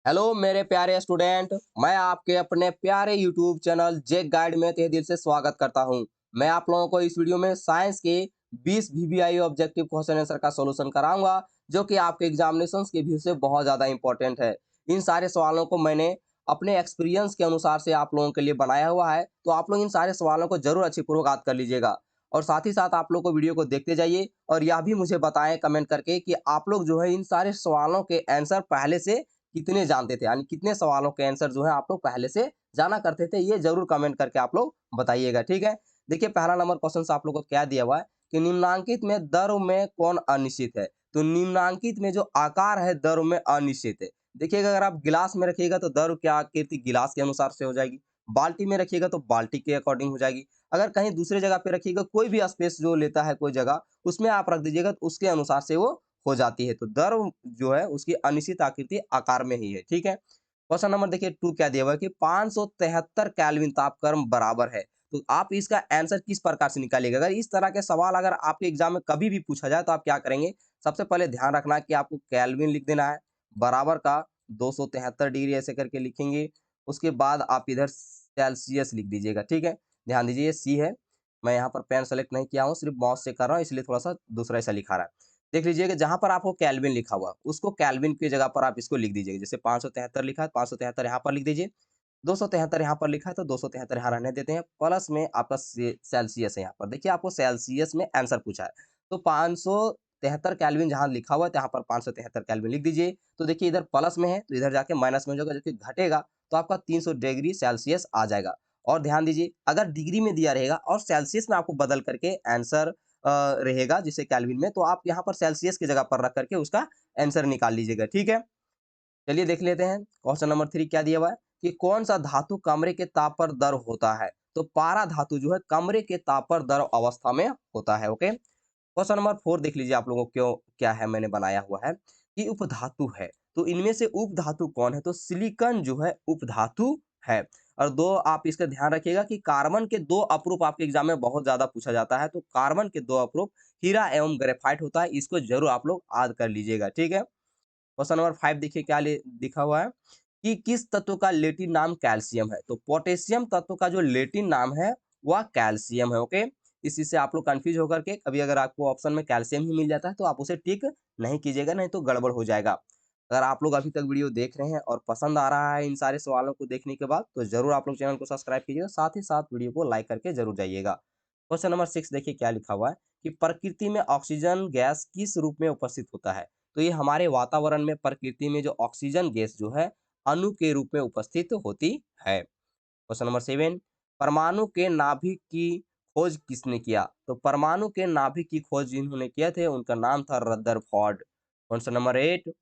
Hello मेरे प्यारे student. मैं आपके अपने प्यारे यूट्यूब चैनल जेक गाइड में तहे दिल से स्वागत करता हूं। मैं आप लोगों को इस वीडियो में साइंस के 20 वीवीआई ऑब्जेक्टिव क्वेश्चन आंसर का सॉल्यूशन कराऊंगा, जो कि आपके एग्जामिनेशंस के व्यू से बहुत ज़्यादा इंपॉर्टेंट है। इन सारे सवालों को मैंने अपने एक्सपीरियंस के अनुसार से आप लोगों के लिए बनाया हुआ है, तो आप लोग इन सारे सवालों को जरूर अच्छी पूर्वक याद कर लीजिएगा। और साथ ही साथ आप लोग को वीडियो को देखते जाइए और यह भी मुझे बताएं कमेंट करके कि आप लोग जो है इन सारे सवालों के आंसर पहले से कितने जानते थे, यानी कितने सवालों के आंसर जो है आप लोग पहले से जाना करते थे, ये जरूर कमेंट करके आप लोग बताइएगा। ठीक है, देखिए पहला नंबर क्वेश्चन से आप लोग को क्या दिया हुआ है कि निम्नांकित में द्रव में कौन अनिश्चित है। तो निम्नांकित में जो आकार है द्रव में अनिश्चित है। देखिएगा, अगर आप गिलास में रखिएगा तो द्रव की आकृति गिलास के अनुसार से हो जाएगी, बाल्टी में रखिएगा तो बाल्टी के अकॉर्डिंग हो जाएगी, अगर कहीं दूसरे जगह पे रखिएगा, कोई भी स्पेस जो लेता है कोई जगह उसमें आप रख दीजिएगा तो उसके अनुसार से वो हो जाती है। तो द्रव जो है उसकी अनिश्चित आकृति आकार में ही है। ठीक है, क्वेश्चन नंबर देखिए 2 क्या दिया हुआ है कि 573 केल्विन तापक्रम बराबर है। तो आप इसका आंसर किस प्रकार से निकालिएगा। अगर इस तरह के सवाल अगर आपके एग्जाम में कभी भी पूछा जाए तो आप क्या करेंगे, सबसे पहले ध्यान रखना कि आपको केल्विन लिख देना है, बराबर का 273 डिग्री ऐसे करके लिखेंगे। उसके बाद आप इधर सेल्सियस लिख दीजिएगा। ठीक है, ध्यान दीजिए ये सी है, मैं यहाँ पर पेन सेलेक्ट नहीं किया हूँ, सिर्फ माउस से कर रहा हूँ, इसलिए थोड़ा सा दूसरा ऐसा लिखा रहा है। देख लीजिए कि जहाँ पर आपको केल्विन लिखा हुआ उसको केल्विन की जगह पर आप इसको लिख दीजिएगा। जैसे 573 लिखा है, 573 यहाँ पर लिख दीजिए, 273 यहाँ पर लिखा है तो 273 यहाँ रहने देते हैं। प्लस में आपका सेल्सियस है, यहाँ पर देखिए आपको सेल्सियस में आंसर पूछा है, तो 573 केल्विन जहाँ लिखा हुआ है यहाँ पर 573 केल्विन लिख दीजिए। तो देखिए इधर प्लस में है तो इधर जाके माइनस में हो जाएगा, जो कि घटेगा तो आपका 300 डिग्री सेल्सियस आ जाएगा। और ध्यान दीजिए, अगर डिग्री में दिया रहेगा और सेल्सियस में आपको बदल करके आंसर रहेगा जिसे केल्विन में, तो आप यहाँ पर सेल्सियस की जगह पर रख करके उसका आंसर निकाल लीजिएगा। ठीक है, चलिए देख लेते हैं क्वेश्चन नंबर 3 क्या दिया हुआ है कि कौन सा धातु कमरे के ताप पर द्रव होता है। तो पारा धातु जो है कमरे के ताप पर द्रव अवस्था में होता है। ओके, क्वेश्चन नंबर 4 देख लीजिए आप लोगों को क्यों क्या है मैंने बनाया हुआ है कि उपधातु है। तो इनमें से उपधातु कौन है, तो सिलिकॉन जो है उपधातु है। और दो आप इसका ध्यान रखिएगा कि कार्बन के दो अपरूप आपके एग्जाम में बहुत ज्यादा पूछा जाता है, तो कार्बन के दो अपरूप हीरा एवं ग्रेफाइट होता है, इसको जरूर आप लोग याद कर लीजिएगा। ठीक है, क्वेश्चन नंबर 5 देखिए क्या लिखा हुआ है कि किस तत्व का लेटिन नाम कैल्शियम है। तो पोटेशियम तत्व का जो लेटिन नाम है वह कैल्शियम है। ओके, इसी से आप लोग कंफ्यूज होकर के कभी अगर आपको ऑप्शन में कैल्शियम ही मिल जाता है तो आप उसे टिक नहीं कीजिएगा, नहीं तो गड़बड़ हो जाएगा। अगर आप लोग अभी तक वीडियो देख रहे हैं और पसंद आ रहा है इन सारे सवालों को देखने के बाद, तो जरूर आप लोग चैनल को सब्सक्राइब कीजिएगा, साथ ही साथ वीडियो को लाइक करके जरूर जाइएगा। क्वेश्चन नंबर 6 देखिए क्या लिखा हुआ है कि प्रकृति में ऑक्सीजन गैस किस रूप में उपस्थित होता है। तो ये हमारे वातावरण में प्रकृति में जो ऑक्सीजन गैस जो है अणु के रूप में उपस्थित होती है। क्वेश्चन नंबर 7, परमाणु के नाभिक की खोज किसने किया। तो परमाणु के नाभिक की खोज जिन्होंने किए थे उनका नाम था रदरफोर्ड। क्वेश्चन नंबर 8,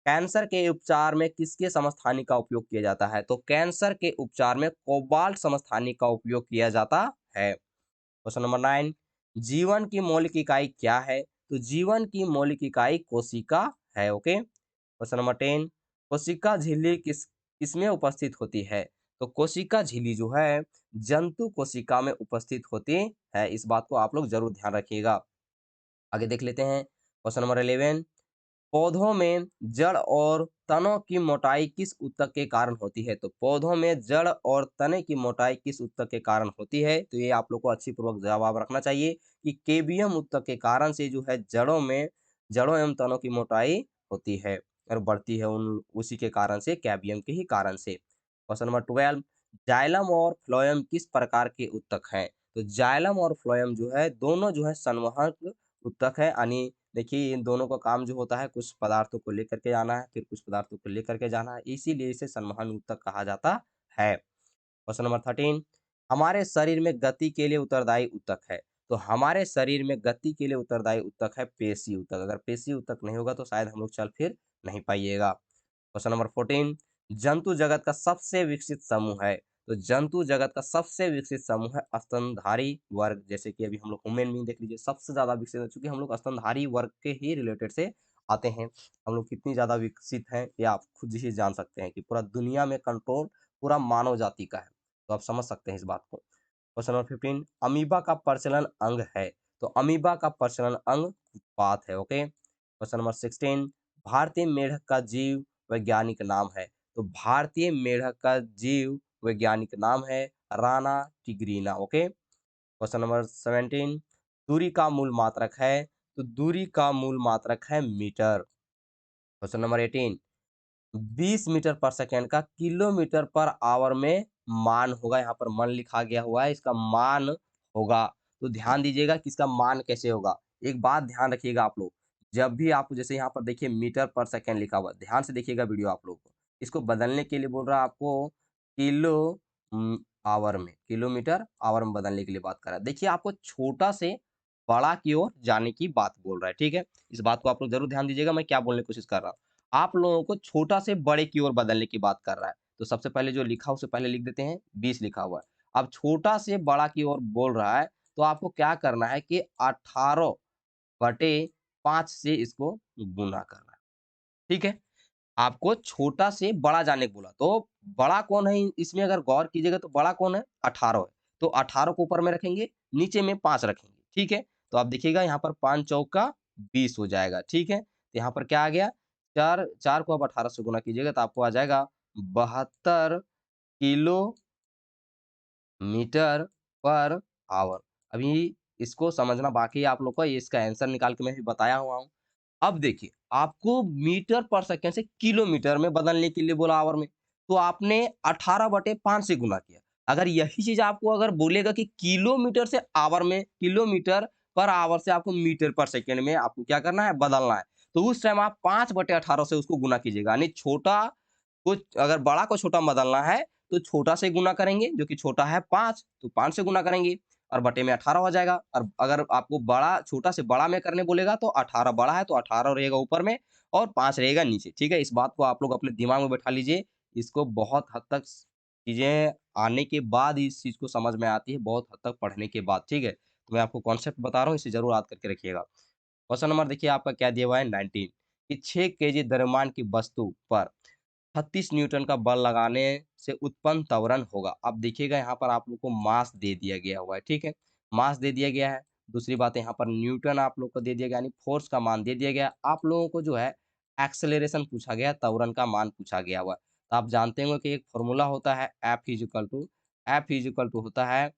कैंसर के उपचार में किसके समस्थानिक का उपयोग किया जाता है। तो कैंसर के उपचार में कोबाल्ट समस्थानिक का उपयोग किया जाता है। क्वेश्चन नंबर 9, जीवन की मौलिक इकाई क्या है। तो जीवन की मौलिक इकाई कोशिका है। ओके, क्वेश्चन नंबर 10, कोशिका झिल्ली किसमें उपस्थित होती है। तो कोशिका झिल्ली जो है जंतु कोशिका में उपस्थित होती है, इस बात को आप लोग जरूर ध्यान रखिएगा। आगे देख लेते हैं क्वेश्चन नंबर 11, पौधों में जड़ और तनों की मोटाई किस ऊतक के कारण होती है। तो पौधों में जड़ और तने की मोटाई किस ऊतक के कारण होती है। तो ये आप लोग को अच्छी पूर्वक जवाब रखना चाहिए कि केबियम ऊतक के कारण से जो है जड़ों एवं तनों की मोटाई होती है और बढ़ती है, उन उसी के कारण से कैबियम के ही कारण से। क्वेश्चन नंबर 12, जाइलम और फ्लोएम किस प्रकार के ऊतक हैं। तो जाइलम और फ्लोएम जो है दोनों जो है संवहन ऊतक है, यानी देखिए इन दोनों का काम जो होता है कुछ पदार्थों को लेकर के आना है, फिर कुछ पदार्थों को लेकर के जाना है, इसीलिए इसे संवहन ऊतक कहा जाता है। क्वेश्चन नंबर 13, हमारे शरीर में गति के लिए उत्तरदायी ऊतक है। तो हमारे शरीर में गति के लिए उत्तरदायी ऊतक है पेशी ऊतक। अगर पेशी ऊतक नहीं होगा तो शायद हम लोग चल फिर नहीं पाइएगा। क्वेश्चन नंबर 14, जंतु जगत का सबसे विकसित समूह है। तो जंतु जगत का सबसे विकसित समूह है स्तनधारी वर्ग। जैसे कि अभी हम लोग ह्यूमन बीइंग देख लीजिए सबसे ज्यादा विकसित है, चूंकि हम लोग स्तनधारी वर्ग के ही रिलेटेड से आते हैं। हम लोग कितनी ज्यादा विकसित हैं ये आप खुद ही जान सकते हैं कि पूरा दुनिया में कंट्रोल पूरा मानव जाति का है, तो आप समझ सकते हैं इस बात को। क्वेश्चन नंबर 15, अमीबा का प्रचलन अंग है। तो अमीबा का प्रचलन अंग उत्पाद है। ओके, क्वेश्चन नंबर 16, भारतीय मेढक का जीव वैज्ञानिक नाम है। तो भारतीय मेंढक का जीव वैज्ञानिक नाम है Rana tigrina. Okay, question number 17, दूरी का मूल मात्रक है, तो दूरी का मूल मात्रक है मीटर। क्वेश्चन नंबर 18, 20 मीटर पर सेकेंड का किलोमीटर पर आवर में मान होगा। यहाँ पर मन लिखा गया हुआ है, इसका मान होगा। तो ध्यान दीजिएगा कि इसका मान कैसे होगा। एक बात ध्यान रखिएगा आप लोग, जब भी आप जैसे यहाँ पर देखिए मीटर पर सेकेंड लिखा हुआ है, ध्यान से देखिएगा वीडियो आप लोग को। इसको बदलने के लिए बोल रहा है आपको किलो आवर में, किलोमीटर आवर में बदलने के लिए बात कर रहा है। देखिए आपको छोटा से बड़ा की ओर जाने की बात बोल रहा है, ठीक है। इस बात को आप लोग जरूर ध्यान दीजिएगा, मैं क्या बोलने की कोशिश कर रहा हूँ। आप लोगों को छोटा से बड़े की ओर बदलने की बात कर रहा है। तो सबसे पहले जो लिखा उससे पहले लिख देते हैं 20 लिखा हुआ है। अब छोटा से बड़ा की ओर बोल रहा है, तो आपको क्या करना है कि 18 बटे 5 से इसको गुना करना है, ठीक है। आपको छोटा से बड़ा जाने को बोला, तो बड़ा कौन है इसमें अगर गौर कीजिएगा तो बड़ा कौन है? 18 है। तो 18 को ऊपर में रखेंगे, नीचे में 5 रखेंगे, ठीक है। तो आप देखिएगा यहाँ पर 5 चौका 20 हो जाएगा, ठीक है। तो यहाँ पर क्या आ गया? 4 4 को आप 18 से गुना कीजिएगा तो आपको आ जाएगा 72 किलोमीटर पर आवर। अभी इसको समझना बाकी है आप लोग को, ये इसका आंसर निकाल के मैं भी बताया हुआ हूँ। अब देखिए, आपको मीटर पर सेकंड से किलोमीटर में बदलने के लिए बोला आवर में, तो आपने 18/5 से गुना किया। अगर यही चीज़ आपको अगर बोलेगा कि किलोमीटर से आवर में, किलोमीटर पर आवर से आपको मीटर पर सेकंड में आपको क्या करना है? बदलना है। तो उस टाइम आप 5/18 से उसको गुना कीजिएगा, यानी छोटा को अगर बड़ा को छोटा में बदलना है, तो छोटा से गुना करेंगे, जो कि छोटा है 5, तो 5 से गुना करेंगे और बटे में 18 हो जाएगा। और अगर आपको बड़ा छोटा से बड़ा में करने बोलेगा तो 18 बड़ा है तो 18 रहेगा ऊपर में और 5 रहेगा नीचे, ठीक है? इस बात को आप लोग अपने दिमाग में बैठा लीजिए। इसको बहुत हद तक चीज़ें आने के बाद ही इस चीज़ को समझ में आती है, बहुत हद तक पढ़ने के बाद, ठीक है? तो मैं आपको कॉन्सेप्ट बता रहा हूँ, इसे ज़रूर याद करके रखिएगा। क्वेश्चन नंबर देखिए आपका क्या दिया हुआ है 19, कि 6 केजी द्रव्यमान की वस्तु पर 36 न्यूटन का बल लगाने से उत्पन्न त्वरण होगा। अब देखिएगा यहाँ पर आप लोग को मास दे दिया गया हुआ है, ठीक है? मास दे दिया गया है। दूसरी बात यहाँ पर न्यूटन आप लोग को दे दिया गया, यानी फोर्स का मान दे दिया गया। आप लोगों को जो है एक्सेलरेशन पूछा गया, त्वरण का मान पूछा गया हुआ है। तो आप जानते होंगे कि एक फॉर्मूला होता है F होता है,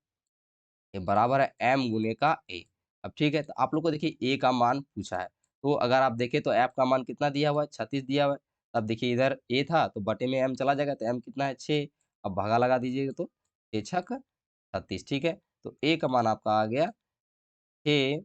ये बराबर है m गुने का a। अब ठीक है, तो आप लोग को देखिए a का मान पूछा है। तो अगर आप देखें तो f का मान कितना दिया हुआ है? 36 दिया हुआ है। अब देखिए इधर a था तो बटे में m चला जाएगा तो m कितना है? 6। अब भागा लगा दीजिएगा तो 6 छक 36, ठीक है। तो a का मान आपका आ गया 6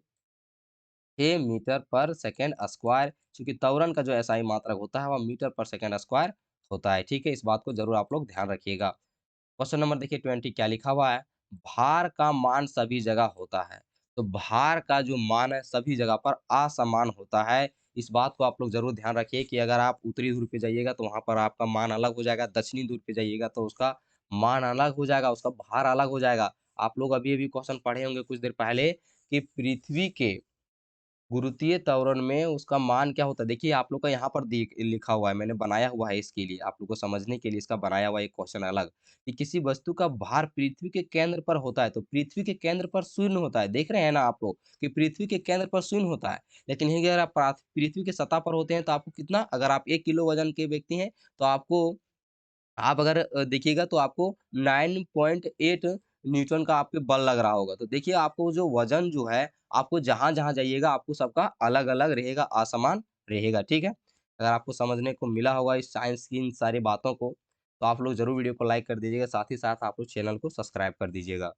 6 मीटर पर सेकंड स्क्वायर, क्योंकि त्वरण का जो एसआई मात्रक होता है वह मीटर पर सेकंड स्क्वायर होता है, ठीक है। इस बात को जरूर आप लोग ध्यान रखिएगा। क्वेश्चन नंबर देखिए 20 क्या लिखा हुआ है? भार का मान सभी जगह होता है। तो भार का जो मान है सभी जगह पर असमान होता है। इस बात को आप लोग ज़रूर ध्यान रखिए कि अगर आप उत्तरी ध्रुव पे जाइएगा तो वहाँ पर आपका मान अलग हो जाएगा, दक्षिणी ध्रुव पे जाइएगा तो उसका मान अलग हो जाएगा, उसका भार अलग हो जाएगा। आप लोग अभी-अभी क्वेश्चन पढ़े होंगे कुछ देर पहले कि पृथ्वी के गुरुत्वीय त्वरण में उसका मान क्या होता है? देखिए आप लोग का यहाँ पर लिखा हुआ है, मैंने बनाया हुआ है इसके लिए, आप लोग को समझने के लिए इसका बनाया हुआ एक क्वेश्चन अलग, कि किसी वस्तु का भार पृथ्वी के केंद्र पर होता है, तो पृथ्वी के केंद्र पर शून्य होता है। देख रहे हैं ना आप लोग कि पृथ्वी के केंद्र पर शून्य होता है। लेकिन यही अगर आप पृथ्वी की सतह पर होते हैं तो आपको कितना, अगर आप 1 किलो वज़न के व्यक्ति हैं, तो आपको आप अगर देखिएगा तो आपको 9.8 न्यूटन का आप पे बल लग रहा होगा। तो देखिए आपको जो वज़न जो है, आपको जहाँ-जहाँ जाइएगा आपको सबका अलग-अलग रहेगा, असमान रहेगा, ठीक है? अगर आपको समझने को मिला होगा इस साइंस की इन सारी बातों को, तो आप लोग ज़रूर वीडियो को लाइक कर दीजिएगा, साथ ही साथ आप लोग चैनल को सब्सक्राइब कर दीजिएगा।